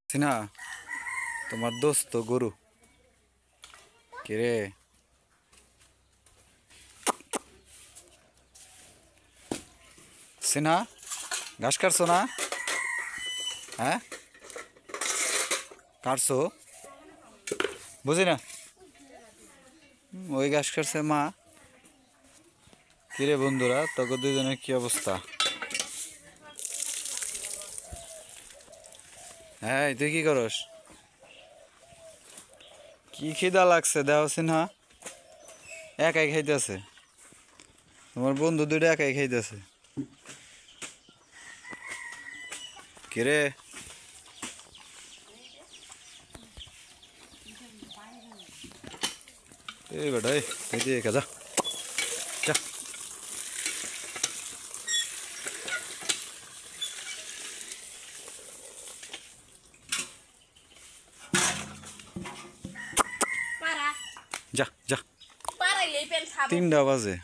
সিনা তোমার দোস্ত গরু কিরে সিনা ঘাস কাটছো না? হ্যাঁ কাটছো বুঝি না ওই ঘাস কাটছে মা। কিরে বন্ধুরা তোকে দুজনের কি অবস্থা? হ্যাঁ তুই কি করস? কি খিদা লাগছে দেহ সিনহা? একাই খাইতেছে, তোমার বন্ধু দুইটা একাই খাইতেছে। কিরে এই বেটা খাইতে যা যা। যা যা 3টা বাজে।